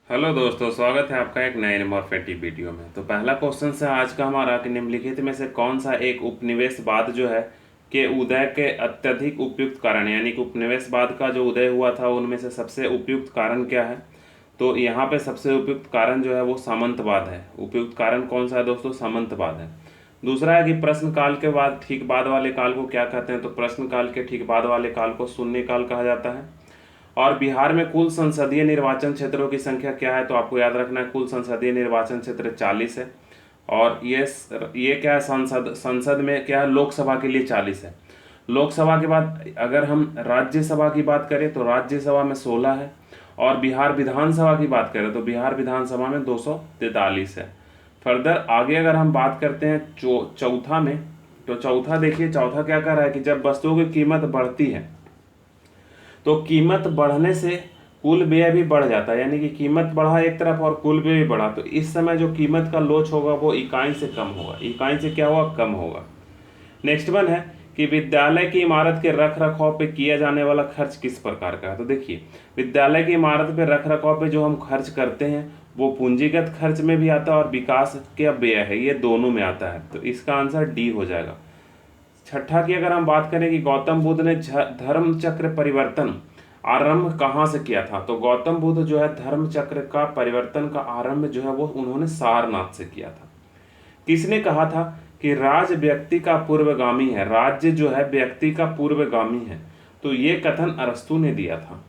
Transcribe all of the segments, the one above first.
Hello दोस्तों, स्वागत है आपका एक नए इन्फॉर्मेटिव वीडियो में। तो पहला क्वेश्चन है आज का हमारा कि निम्नलिखित में से कौन सा एक उपनिवेशवाद जो है के उदय के अत्यधिक उपयुक्त कारण, यानी कि उपनिवेशवाद का जो उदय हुआ था उनमें से सबसे उपयुक्त कारण क्या है। तो यहाँ पे सबसे उपयुक्त कारण जो है वो सामंतवाद है। उपयुक्त कारण कौन सा है दोस्तों? सामंतवाद है। दूसरा है कि प्रश्न काल के बाद ठीक बाद वाले काल को क्या कहते हैं? तो प्रश्न काल के ठीक बाद वाले काल को शून्य काल कहा जाता है। और बिहार में कुल संसदीय निर्वाचन क्षेत्रों की संख्या क्या है? तो आपको याद रखना है, कुल संसदीय निर्वाचन क्षेत्र 40 है। और ये क्या है? संसद संसद में क्या है? लोकसभा के लिए 40 है। लोकसभा के बाद अगर हम राज्यसभा की बात करें तो राज्यसभा में 16 है। और बिहार विधानसभा की बात करें तो बिहार विधानसभा में 243 है। फर्दर आगे अगर हम बात करते हैं चौथा में, तो चौथा देखिए, चौथा क्या कर रहा है कि जब वस्तुओं की कीमत बढ़ती है तो कीमत बढ़ने से कुल व्यय भी बढ़ जाता है, यानी कि कीमत बढ़ा एक तरफ और कुल व्यय भी बढ़ा, तो इस समय जो कीमत का लोच होगा वो इकाई से कम होगा। इकाई से क्या होगा? कम होगा। नेक्स्ट वन है कि विद्यालय की इमारत के रख रखाव पे किया जाने वाला खर्च किस प्रकार का है। तो देखिए, विद्यालय की इमारत पे रख रखाव पे जो हम खर्च करते हैं वो पूंजीगत खर्च में भी आता है और विकास के व्यय है, ये दोनों में आता है। तो इसका आंसर डी हो जाएगा। छठा की अगर हम बात करें कि गौतम बुद्ध ने धर्म चक्र परिवर्तन आरंभ कहाँ से किया था, तो गौतम बुद्ध जो है धर्म चक्र का परिवर्तन का आरंभ जो है वो उन्होंने सारनाथ से किया था। किसने कहा था कि राज व्यक्ति का पूर्वगामी है? राज्य जो है व्यक्ति का पूर्वगामी है, तो ये कथन अरस्तु ने दिया था।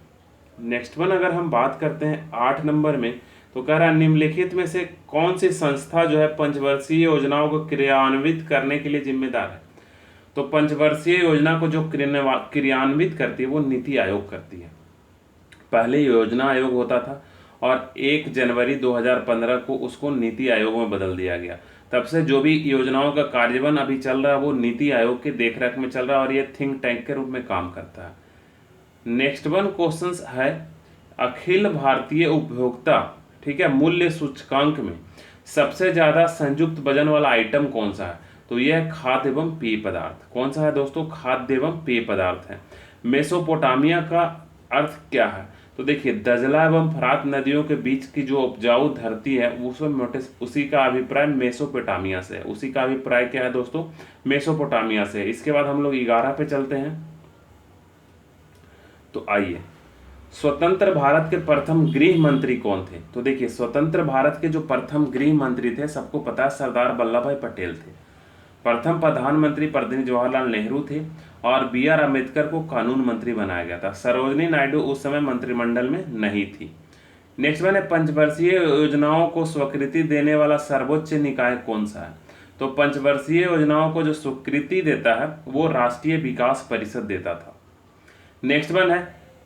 नेक्स्ट वन अगर हम बात करते हैं 8 नंबर में, तो कह रहा है निम्नलिखित में से कौन सी संस्था जो है पंचवर्षीय योजनाओं को क्रियान्वित करने के लिए जिम्मेदार है। तो पंचवर्षीय योजना को जो क्रियान्वित करती है वो नीति आयोग करती है। पहले योजना आयोग होता था और 1 जनवरी 2015 को उसको नीति आयोग में बदल दिया गया। तब से जो भी योजनाओं का कार्यान्वयन अभी चल रहा है वो नीति आयोग के देखरेख में चल रहा है और ये थिंक टैंक के रूप में काम करता है। नेक्स्ट वन क्वेश्चन है अखिल भारतीय उपभोक्ता, ठीक है, मूल्य सूचकांक में सबसे ज्यादा संयुक्त वजन वाला आइटम कौन सा है? तो यह खाद्य एवं पेय पदार्थ। कौन सा है दोस्तों? खाद्य एवं पेय पदार्थ है। मेसोपोटामिया का अर्थ क्या है? तो देखिए, दजला एवं फरात नदियों के बीच की जो उपजाऊ धरती है उसी का अभिप्राय मेसोपोटामिया से है। उसी का अभिप्राय क्या है दोस्तों? मेसोपोटामिया से है। इसके बाद हम लोग 11 पे चलते हैं। तो आइए, स्वतंत्र भारत के प्रथम गृह मंत्री कौन थे? तो देखिए, स्वतंत्र भारत के जो प्रथम गृह मंत्री थे सबको पता है, सरदार वल्लभ भाई पटेल थे। प्रथम प्रधानमंत्री पंडित जवाहरलाल नेहरू थे और बी आर अम्बेडकर को कानून मंत्री बनाया गया था। सरोजनी नायडू उस समय मंत्रिमंडल में नहीं थी। नेक्स्ट वन है पंचवर्षीय योजनाओं को स्वीकृति देने वाला सर्वोच्च निकाय कौन सा है? तो पंचवर्षीय योजनाओं को जो स्वीकृति देता है वो राष्ट्रीय विकास परिषद देता था। नेक्स्ट वन है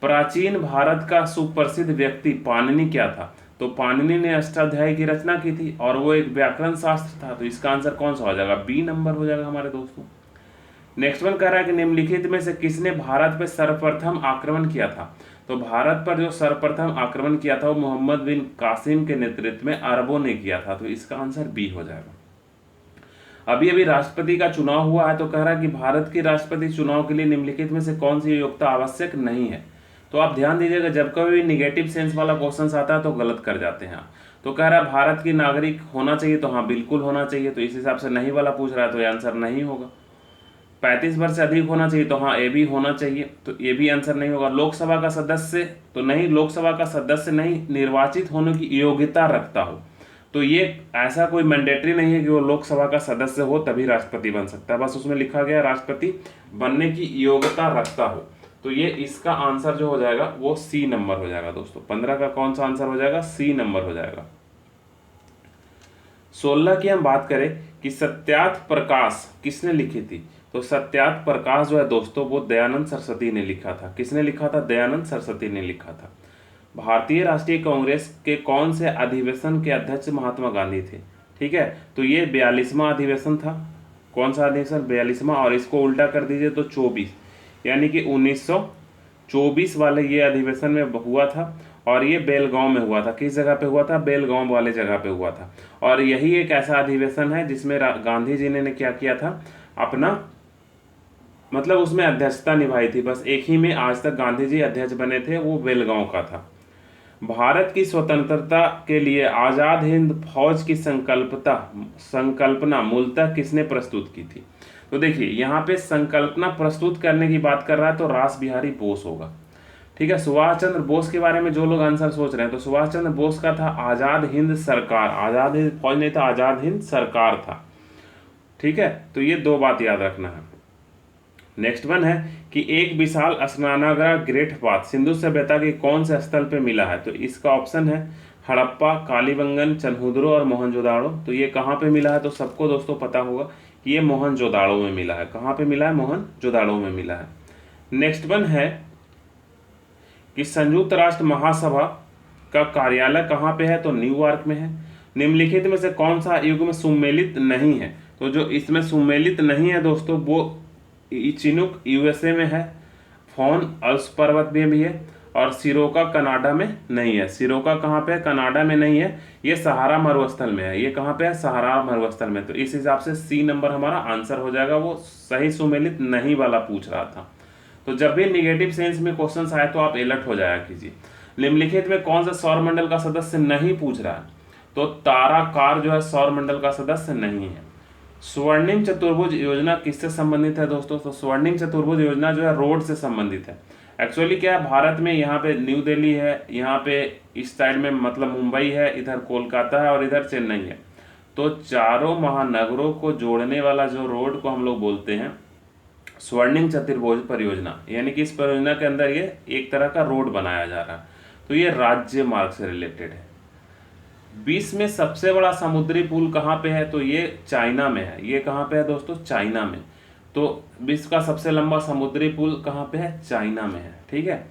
प्राचीन भारत का सुप्रसिद्ध व्यक्ति पाणिनि क्या था? तो पाणिनि ने अष्टाध्यायी की रचना की थी और वो एक व्याकरण शास्त्र था। तो इसका आंसर कौन सा हो जाएगा? बी नंबर हो जाएगा हमारे दोस्तों। नेक्स्ट वन कह रहा है कि निम्नलिखित में से किसने भारत पर सर्वप्रथम आक्रमण किया था? तो भारत पर जो सर्वप्रथम आक्रमण किया था वो मोहम्मद बिन कासिम के नेतृत्व में अरबों ने किया था। तो इसका आंसर बी हो जाएगा। अभी अभी राष्ट्रपति का चुनाव हुआ है, तो कह रहा है कि भारत के राष्ट्रपति चुनाव के लिए निम्नलिखित में से कौन सी योग्यता आवश्यक नहीं है। तो आप ध्यान दीजिएगा, जब कभी भी निगेटिव सेंस वाला क्वेश्चन आता है तो गलत कर जाते हैं। तो कह रहा है भारत की नागरिक होना चाहिए, तो हाँ बिल्कुल होना चाहिए। तो इस हिसाब से नहीं वाला पूछ रहा है, तो ये आंसर नहीं होगा। 35 वर्ष से अधिक होना चाहिए, तो हाँ ये भी होना चाहिए, तो ये भी आंसर नहीं होगा। लोकसभा का सदस्य तो नहीं, लोकसभा का सदस्य नहीं, निर्वाचित होने की योग्यता रखता हो, तो ये ऐसा कोई मैंडेटरी नहीं है कि वो लोकसभा का सदस्य हो तभी राष्ट्रपति बन सकता है। बस उसमें लिखा गया राष्ट्रपति बनने की योग्यता रखता हो। तो ये इसका आंसर जो हो जाएगा वो सी नंबर हो जाएगा दोस्तों। 15 का कौन सा आंसर हो जाएगा? सी नंबर हो जाएगा। 16 की हम बात करें कि सत्यार्थ प्रकाश किसने लिखी थी? तो सत्यार्थ प्रकाश जो है दोस्तों वो दयानंद सरस्वती ने लिखा था। किसने लिखा था? दयानंद सरस्वती ने लिखा था। भारतीय राष्ट्रीय कांग्रेस के कौन से अधिवेशन के अध्यक्ष महात्मा गांधी थे? ठीक है, तो ये 42वां अधिवेशन था। कौन सा अधिवेशन? 42वां। और इसको उल्टा कर दीजिए तो 24, यानी कि 1924 वाले ये अधिवेशन में हुआ था। और ये बेलगांव में हुआ था। किस जगह पे हुआ था? बेलगांव वाले जगह पे हुआ था। और यही एक ऐसा अधिवेशन है जिसमें गांधी जी ने क्या किया था, अपना मतलब उसमें अध्यक्षता निभाई थी। बस एक ही में आज तक गांधी जी अध्यक्ष बने थे, वो बेलगांव का था। भारत की स्वतंत्रता के लिए आज़ाद हिंद फौज की संकल्पना मूलतः किसने प्रस्तुत की थी? तो देखिए यहाँ पे संकल्पना प्रस्तुत करने की बात कर रहा है तो रास बिहारी बोस होगा। ठीक है, सुभाष चंद्र बोस के बारे में जो लोग आंसर सोच रहे हैं तो सुभाष चंद्र बोस का था आज़ाद हिंद सरकार, आज़ाद हिंद फौज नहीं था, आज़ाद हिंद सरकार था। ठीक है, तो ये दो बात याद रखना है। नेक्स्ट वन है कि एक विशाल स्नानागार ग्रेट बाथ सिंधु सभ्यता के कौन से स्थल पे मिला है? तो इसका ऑप्शन है हड़प्पा, कालीबंगन, चनहुदरो और मोहनजोदाड़ो। तो ये कहाँ पे मिला है? तो सबको दोस्तों पता होगा कि ये मोहनजोदाड़ो में मिला है। कहाँ पे मिला है? मोहनजोदाड़ो में मिला है। नेक्स्ट वन है कि संयुक्त राष्ट्र महासभा का कार्यालय कहाँ पे है? तो न्यूयॉर्क में है। निम्नलिखित में से कौन सा युग्म सुमेलित नहीं है? तो जो इसमें सुमेलित नहीं है दोस्तों वो चिनूक यूएसए में है, फोन अल्स पर्वत में भी है, और सिरोका कनाडा में नहीं है। सिरोका कहाँ पे है? कनाडा में नहीं है, ये सहारा मरुस्थल में है। ये कहाँ पे है? सहारा मरुस्थल में। तो इस हिसाब से सी नंबर हमारा आंसर हो जाएगा, वो सही सुमेलित नहीं वाला पूछ रहा था। तो जब भी निगेटिव सेंस में क्वेश्चन आए तो आप अलर्ट हो जाया कीजिए। निम्नलिखित में कौन सा सौरमंडल का सदस्य नहीं पूछ रहा है? तो ताराकार जो है सौरमंडल का सदस्य नहीं है। स्वर्णिम चतुर्भुज योजना किससे संबंधित है दोस्तों? तो स्वर्णिम चतुर्भुज योजना जो है रोड से संबंधित है। एक्चुअली क्या है, भारत में यहाँ पे न्यू दिल्ली है, यहाँ पे इस साइड में मतलब मुंबई है, इधर कोलकाता है और इधर चेन्नई है। तो चारों महानगरों को जोड़ने वाला जो रोड को हम लोग बोलते हैं स्वर्णिम चतुर्भुज परियोजना, यानी कि इस परियोजना के अंदर ये एक तरह का रोड बनाया जा रहा है। तो ये राज्य मार्ग से रिलेटेड है। विश्व में सबसे बड़ा समुद्री पुल कहाँ पे है? तो ये चाइना में है। ये कहाँ पे है दोस्तों? चाइना में। तो विश्व का सबसे लंबा समुद्री पुल कहाँ पे है? चाइना में है। ठीक है।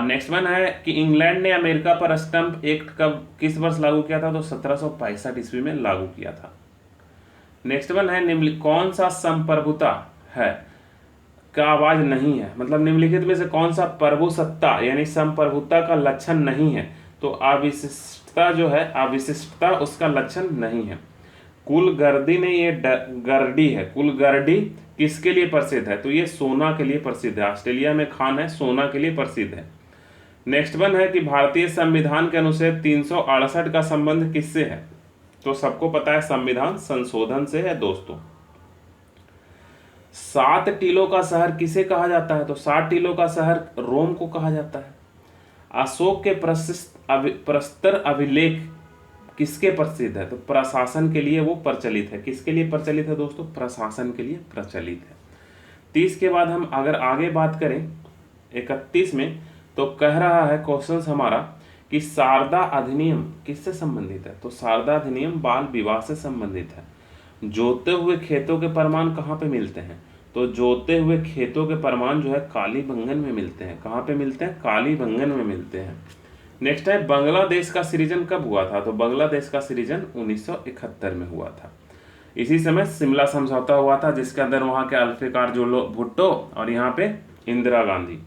नेक्स्ट वन है कि इंग्लैंड ने अमेरिका पर स्टंप एक्ट कब किस वर्ष लागू किया था? तो 1765 ईस्वी में लागू किया था। नेक्स्ट वन है निम्न कौन सा संप्रभुता है का आवाज नहीं है? मतलब निम्नलिखित में से कौन सा प्रभुसत्ता यानी संप्रभुता का लक्षण नहीं है? तो अविशिष्टता जो है, अविशिष्टता उसका लक्षण नहीं है। कुलगर्दी ने ये गर्डी है। कुलगर्डी किसके लिए प्रसिद्ध है? तो ये सोना के लिए प्रसिद्ध है। ऑस्ट्रेलिया में खान है, सोना के लिए प्रसिद्ध है। नेक्स्ट वन है कि भारतीय संविधान के अनुच्छेद 368 का संबंध किससे है? तो सबको पता है संविधान संशोधन से है दोस्तों। 7 टीलों का शहर किसे कहा जाता है? तो 7 टीलों का शहर रोम को कहा जाता है। अशोक के प्रस्तर अभिलेख किसके प्रसिद्ध है? तो प्रशासन के लिए वो प्रचलित है। किसके लिए प्रचलित है दोस्तों? प्रशासन के लिए प्रचलित है। 30 के बाद हम अगर आगे बात करें 31 में, तो कह रहा है क्वेश्चन हमारा कि शारदा अधिनियम किससे संबंधित है? तो शारदा अधिनियम बाल विवाह से संबंधित है। जोते हुए खेतों के प्रमाण कहाँ पे मिलते हैं? तो जोते हुए खेतों के प्रमाण जो है कालीबंगन में मिलते हैं। कहाँ पे मिलते हैं? कालीबंगन में मिलते हैं। नेक्स्ट है बांग्लादेश का सृजन कब हुआ था? तो बांग्लादेश का सृजन 1971 में हुआ था। इसी समय शिमला समझौता हुआ था जिसके अंदर वहां के अल्फिकार जोलो भुट्टो और यहाँ पे इंदिरा गांधी।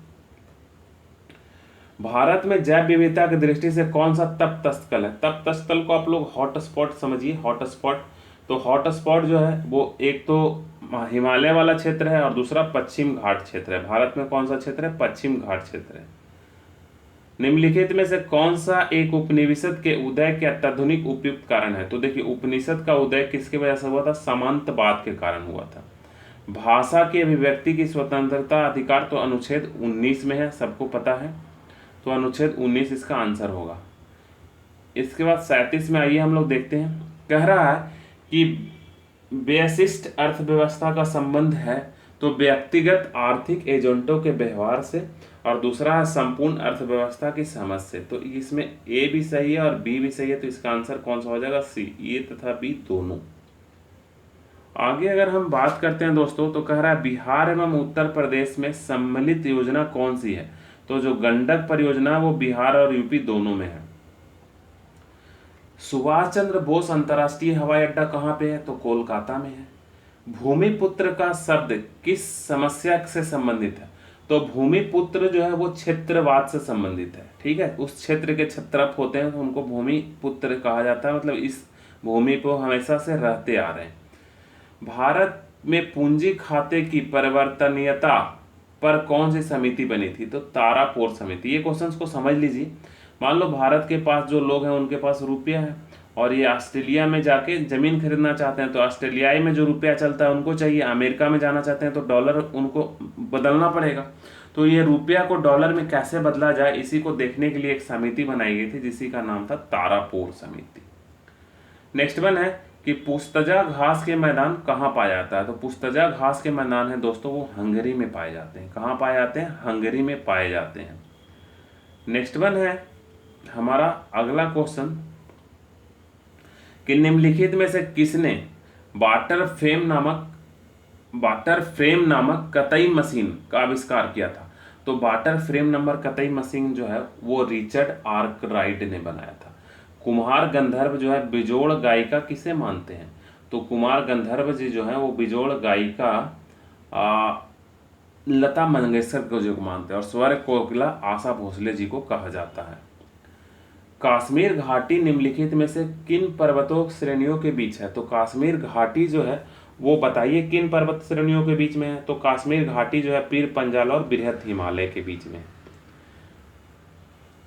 भारत में जैव विविधता की दृष्टि से कौन सा तप्त स्थल है? तप्त स्थल को आप लोग हॉट स्पॉट समझिए। हॉट स्पॉट, तो हॉट स्पॉट जो है वो एक तो हिमालय वाला क्षेत्र है और दूसरा पश्चिम घाट क्षेत्र है। भारत में कौन सा क्षेत्र है? पश्चिम घाट क्षेत्र है। निम्नलिखित में से कौन सा एक उपनिवेशद के उदय के अत्याधुनिक उपयुक्त कारण है? तो देखिए उपनिषद का उदय किसके वजह से हुआ था? सामंतवाद के कारण हुआ था। भाषा की अभिव्यक्ति की स्वतंत्रता अधिकार तो अनुच्छेद 19 में है, सबको पता है। तो अनुच्छेद 19 इसका आंसर होगा। इसके बाद 37 में आइए हम लोग देखते हैं। कह रहा है कि व्यशिष्ट अर्थव्यवस्था का संबंध है तो व्यक्तिगत आर्थिक एजेंटों के व्यवहार से, और दूसरा है संपूर्ण अर्थव्यवस्था की समझ से। तो इसमें ए भी सही है और बी भी सही है, तो इसका आंसर कौन सा हो जाएगा? सी। ए तथा बी दोनों। आगे अगर हम बात करते हैं दोस्तों, तो कह रहा है बिहार एवं उत्तर प्रदेश में सम्मिलित योजना कौन सी है? तो जो गंडक परियोजना वो बिहार और यूपी दोनों में है। सुभाष चंद्र बोस अंतर्राष्ट्रीय हवाई अड्डा कहाँ पे है? तो कोलकाता में है। भूमिपुत्र का शब्द किस समस्या से संबंधित है? तो भूमिपुत्र जो है वो क्षेत्रवाद से संबंधित है। ठीक है, उस क्षेत्र के क्षत्रप होते हैं तो उनको भूमिपुत्र कहा जाता है, मतलब इस भूमि को हमेशा से रहते आ रहे हैं। भारत में पूंजी खाते की परिवर्तनीयता पर कौन सी समिति बनी थी? तो तारापोर समिति। ये क्वेश्चंस को समझ लीजिए। मान लो भारत के पास जो लोग हैं उनके पास रुपया है और ये ऑस्ट्रेलिया में जाके ज़मीन खरीदना चाहते हैं, तो ऑस्ट्रेलियाई में जो रुपया चलता है उनको चाहिए, अमेरिका में जाना चाहते हैं तो डॉलर उनको बदलना पड़ेगा। तो ये रुपया को डॉलर में कैसे बदला जाए, इसी को देखने के लिए एक समिति बनाई गई थी जिसी का नाम था तारापोर समिति। नेक्स्ट वन है कि पुस्तजा घास के मैदान कहाँ पाया जाता है। तो पुस्तजा घास के मैदान है दोस्तों वो हंगरी में पाए जाते हैं। कहाँ पाए जाते हैं? हंगरी में पाए जाते हैं। नेक्स्ट वन है हमारा अगला क्वेश्चन कि निम्नलिखित में से किसने वाटर फ्रेम नामक कतई मशीन का आविष्कार किया था। तो वाटर फ्रेम नंबर कतई मशीन जो है वो रिचर्ड आर्कराइट ने बनाया था। कुमार गंधर्व जो है बिजोड़ गायिका किसे मानते हैं। तो कुमार गंधर्व जी जो है वो बिजोड़ गायिका लता मंगेशकर को जो मानते हैं और स्वर कोकिला आशा भोसले जी को कहा जाता है। कश्मीर घाटी निम्नलिखित में से किन पर्वतों श्रेणियों के बीच है। तो कश्मीर घाटी जो है वो बताइए किन पर्वत श्रेणियों के बीच में है। तो कश्मीर घाटी जो है पीर पंजाल और बृहद हिमालय के बीच में।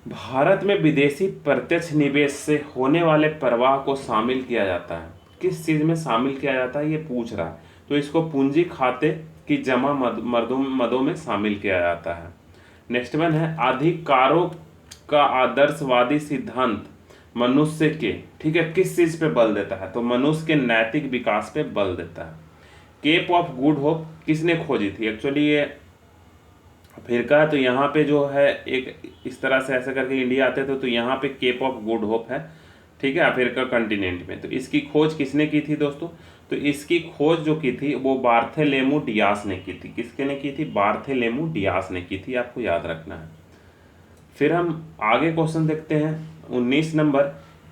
भारत में विदेशी प्रत्यक्ष निवेश से होने वाले प्रवाह को शामिल किया जाता है। किस चीज में शामिल किया जाता है ये पूछ रहा है। तो इसको पूंजी खाते की जमा मदों में शामिल किया जाता है। नेक्स्ट वन है अधिकारों का आदर्शवादी सिद्धांत मनुष्य के ठीक है किस चीज पे बल देता है। तो मनुष्य के नैतिक विकास पे बल देता है। केप ऑफ गुड होप किसने खोजी थी। एक्चुअली ये फिरका है, तो यहाँ पे जो है एक इस तरह से ऐसे करके इंडिया आते थे, तो यहाँ पे केप ऑफ गुड होप है ठीक है अफ्रीका कंटिनेंट में। तो इसकी खोज किसने की थी दोस्तों। तो इसकी खोज जो की थी वो बार्थेलेमू डियास ने की थी। किसके ने की थी? बार्थेलेमू डियास ने की थी, आपको याद रखना है। फिर हम आगे क्वेश्चन देखते हैं 19 नंबर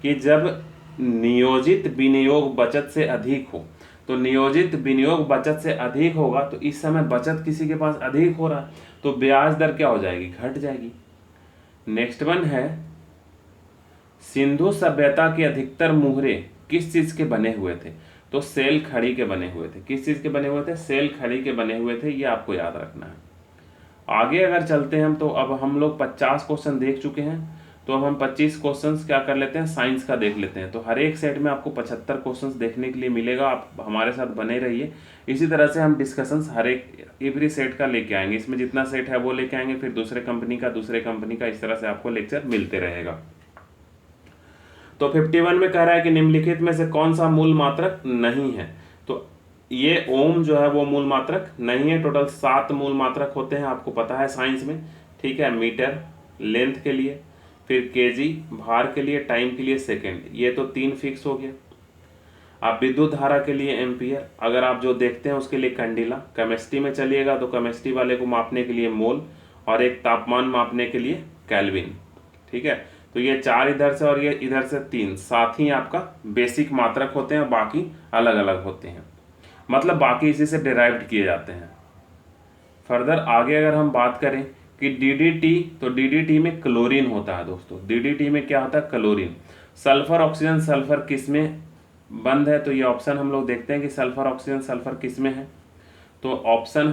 कि जब नियोजित विनियोग बचत से अधिक हो। तो नियोजित विनियोग बचत से अधिक होगा तो इस समय बचत किसी के पास अधिक हो रहा है तो ब्याज दर क्या हो जाएगी? घट जाएगी। नेक्स्ट वन है सिंधु सभ्यता के अधिकतर मुहरे किस चीज के बने हुए थे। तो सेल खड़ी के बने हुए थे। किस चीज के बने हुए थे? सेल खड़ी के बने हुए थे, ये आपको याद रखना है। आगे अगर चलते हैं हम तो अब हम लोग 50 क्वेश्चन देख चुके हैं, तो अब हम 25 क्वेश्चंस क्या कर लेते हैं साइंस का देख लेते हैं। तो हर एक सेट में आपको 75 क्वेश्चंस देखने के लिए मिलेगा, आप हमारे साथ बने रहिए। इसी तरह से हम डिस्कशंस हर एक एवरी सेट का लेके आएंगे, इसमें जितना सेट है वो लेके आएंगे, फिर दूसरे कंपनी का इस तरह से आपको लेक्चर मिलते रहेगा। तो 51 में कह रहा है कि निम्नलिखित में से कौन सा मूल मात्रक नहीं है। तो ये ओम जो है वो मूल मात्रक नहीं है। टोटल 7 मूल मात्रक होते हैं, आपको पता है साइंस में ठीक है। मीटर लेंथ के लिए, फिर केजी भार के लिए, टाइम के लिए सेकंड, ये तो 3 फिक्स हो गया। आप विद्युत धारा के लिए एम्पियर, अगर आप जो देखते हैं उसके लिए कैंडिला। केमिस्ट्री में चलिएगा तो केमिस्ट्री वाले को मापने के लिए मोल, और एक तापमान मापने के लिए केल्विन ठीक है। तो ये 4 इधर से और ये इधर से 3, साथ ही आपका बेसिक मात्रक होते हैं, बाकी अलग अलग होते हैं, मतलब बाकी इसी से डिराइव्ड किए जाते हैं। फर्दर आगे अगर हम बात करें कि डीडीटी, तो डीडीटी में क्लोरीन होता है दोस्तों। डीडीटी में क्या होता है? क्लोरीन। सल्फर ऑक्सीजन सल्फर किस में बंद है। तो ये ऑप्शन हम लोग देखते हैं कि सल्फर ऑक्सीजन सल्फर किस में है। तो ऑप्शन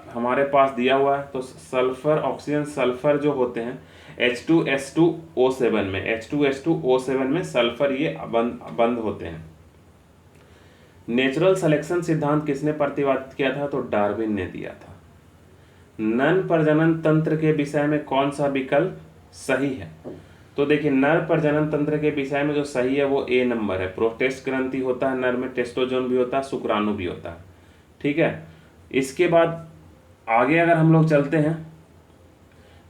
हमारे पास दिया हुआ है। तो सल्फर ऑक्सीजन सल्फर जो होते हैं H2S2O7 में, H2S2O7 में सल्फर ये बंद होते हैं। नेचुरल सिलेक्शन सिद्धांत किसने प्रतिपादित किया था। तो डार्विन ने दिया था। नर प्रजनन तंत्र के विषय में कौन सा विकल्प सही है। तो देखिए नर प्रजनन तंत्र के विषय में जो सही है वो ए नंबर है। प्रोटेस्ट ग्रंथि होता है नर में, टेस्टोजोन भी होता है, शुक्राणु भी होता है ठीक है। इसके बाद आगे अगर हम लोग चलते हैं,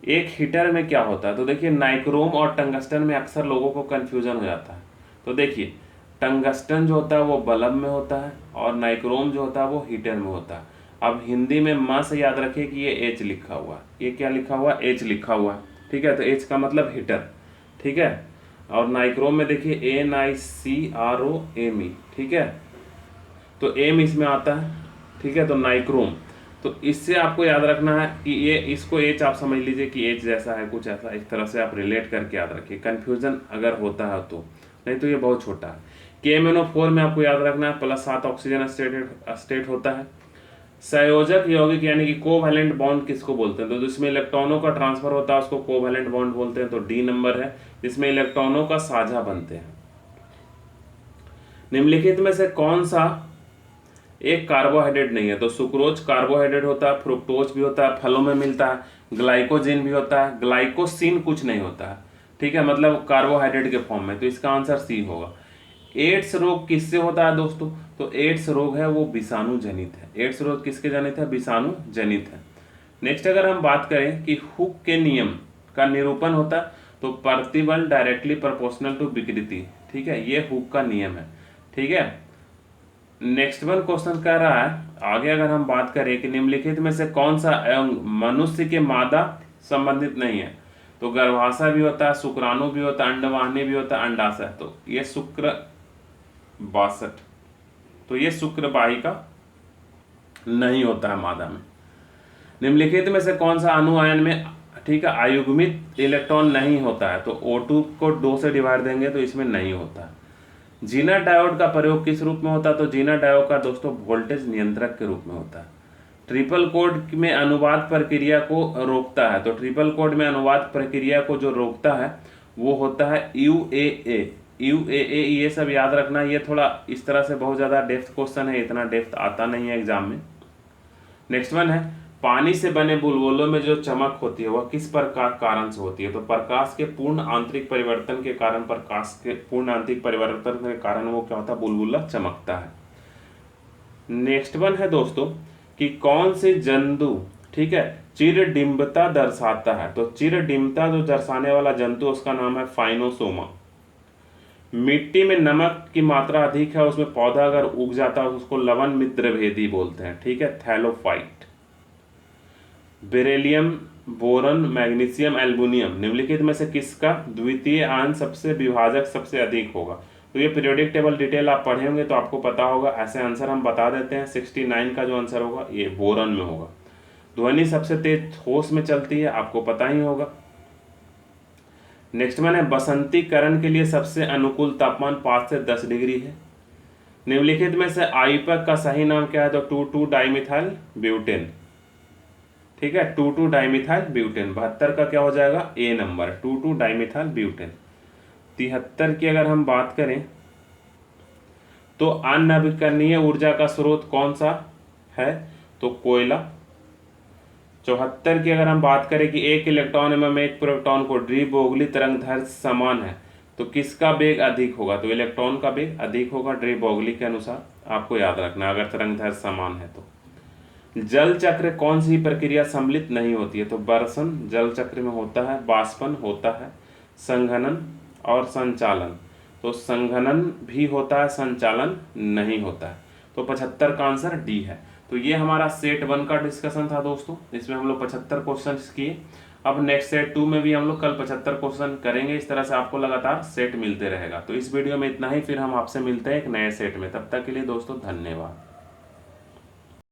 एक हीटर में क्या होता है। तो देखिए नाइक्रोम और टंगस्टन में अक्सर लोगों को कंफ्यूजन हो जाता है। तो देखिए टंगस्टन जो होता है वो बल्ब में होता है और नाइक्रोम जो होता है वो हीटर में होता है। अब हिंदी में माँ से याद रखिए कि ये एच लिखा हुआ है, ये क्या लिखा हुआ? एच लिखा हुआ है ठीक है। तो एच का मतलब हीटर ठीक है। और नाइक्रोम में देखिए NICROME ठीक है। तो एम इसमें आता है ठीक है। तो नाइक्रोम, तो इससे आपको याद रखना है कि ये इसको एच आप समझ लीजिए कि एच जैसा है कुछ ऐसा, इस तरह से आप रिलेट करके याद रखिए, कन्फ्यूजन अगर होता है तो, नहीं तो ये बहुत छोटा है। KMnO4 में आपको याद रखना है +7 ऑक्सीजन स्टेट होता है। संयोजक यौगिक यानी कि कोवैलेंट बॉन्ड किसको बोलते हैं? तो जिसमें इलेक्ट्रॉनों का ट्रांसफर होता है उसको कोवैलेंट बॉन्ड बोलते हैं, तो डी नंबर है, जिसमें इलेक्ट्रॉनों का साझा बनते हैं। निम्नलिखित में से कौन सा एक कार्बोहाइड्रेट नहीं है? तो सुक्रोज कार्बोहाइड्रेट होता है, फ्रुक्टोज भी होता है, फलों में मिलता है, ग्लाइकोजिन भी होता है, ग्लाइकोसिन कुछ नहीं होता है, ठीक है, मतलब कार्बोहाइड्रेट के फॉर्म में। तो इसका आंसर सी होगा। एड्स रोग किससे होता है दोस्तों? तो एड्स रोग है वो विषाणु जनित है। एड्स रोग किसके जनित है? विषाणु जनित है। नेक्स्ट अगर हम बात करें कि हुक के नियम का निरूपण होता है, तो प्रतिबल डायरेक्टली प्रोपोर्शनल टू विकृति, ठीक है, ये हुक का नियम है, ठीक है। नेक्स्ट वन क्वेश्चन कह रहा है आगे, अगर हम बात करें कि निम्नलिखित में से कौन सा अंग मनुष्य के मादा संबंधित नहीं है? तो गर्भाशय भी होता है, शुक्राणु भी होता है, अंडवाहिनी भी होता है, अंडाशय। तो ये शुक्र 62, तो ये शुक्र वाहिका नहीं होता है मादा में। निम्नलिखित में से कौन सा अणु आयन में, ठीक है, आयुग्मित इलेक्ट्रॉन नहीं होता है? तो O2 को 2 से डिवाइड देंगे तो इसमें नहीं होता है। जीना डायोड का प्रयोग किस रूप में होता है? तो जीना डायोड का दोस्तों वोल्टेज नियंत्रक के रूप में होता है। ट्रिपल कोड में अनुवाद प्रक्रिया को रोकता है, तो ट्रिपल कोड में अनुवाद प्रक्रिया को जो रोकता है वो होता है UAA। UAA ये सब याद रखना, ये थोड़ा इस तरह से बहुत ज़्यादा डेप्थ क्वेश्चन है, इतना डेप्थ आता नहीं है एग्जाम में। नेक्स्ट वन है, पानी से बने बुलबुलों में जो चमक होती है वह किस प्रकार कारण से होती है? तो प्रकाश के पूर्ण आंतरिक परिवर्तन के कारण, प्रकाश के पूर्ण आंतरिक परिवर्तन के कारण वो क्या होता है? बुलबुला चमकता है। नेक्स्ट वन है दोस्तों कि कौन से जंतु, ठीक है, चिरडिम्बता दर्शाता है? तो चिरडिम्बता जो दर्शाने वाला जंतु उसका नाम है फाइनोसोमा। मिट्टी में नमक की मात्रा अधिक है उसमें पौधा अगर उग जाता है उसको लवण मित्रभेदी बोलते हैं, ठीक है, thallophyte. Beryllium, boron, magnesium, aluminium निम्नलिखित में से किसका द्वितीय आयन सबसे विभाजक सबसे अधिक होगा? तो ये पीरियोडिक टेबल डिटेल आप पढ़े होंगे तो आपको पता होगा। ऐसे आंसर हम बता देते हैं, 69 का जो आंसर होगा ये बोरन में होगा। ध्वनि सबसे तेज ठोस में चलती है, आपको पता ही होगा। नेक्स्ट वन है, बसंतीकरण के लिए सबसे अनुकूल तापमान 5 से 10 डिग्री है। निम्नलिखित में से आईपैक का सही नाम क्या है? तो 2,2 डाइमिथाइल ब्यूटेन, ठीक है, 2,2 डाइमिथाइल ब्यूटेन। 72 का क्या हो जाएगा? ए नंबर, 2,2 डाइमिथाइल ब्यूटेन। 73 की अगर हम बात करें तो अननवीकरणीय ऊर्जा का स्रोत कौन सा है? तो कोयला। 74 की अगर हम बात करें कि एक इलेक्ट्रॉन एवं एक प्रोटॉन को डी ब्रोगली तरंगदैर्घ्य समान है तो किसका वेग अधिक होगा? तो इलेक्ट्रॉन का वेग अधिक होगा डी ब्रोगली के अनुसार, आपको याद रखना अगर तरंगदैर्घ्य समान है तो। जल चक्र कौन सी प्रक्रिया सम्मिलित नहीं होती है? तो बर्सन जल चक्र में होता है, बाष्पन होता है, संघनन और संचालन। तो संघनन भी होता है, संचालन नहीं होता है। तो 75 का आंसर डी है। तो ये हमारा सेट 1 का डिस्कशन था दोस्तों, इसमें हम लोग 75 क्वेश्चन किए। अब नेक्स्ट सेट 2 में भी हम लोग कल 75 क्वेश्चन करेंगे। इस तरह से आपको लगातार सेट मिलते रहेगा। तो इस वीडियो में इतना ही, फिर हम आपसे मिलते हैं एक नए सेट में। तब तक के लिए दोस्तों धन्यवाद।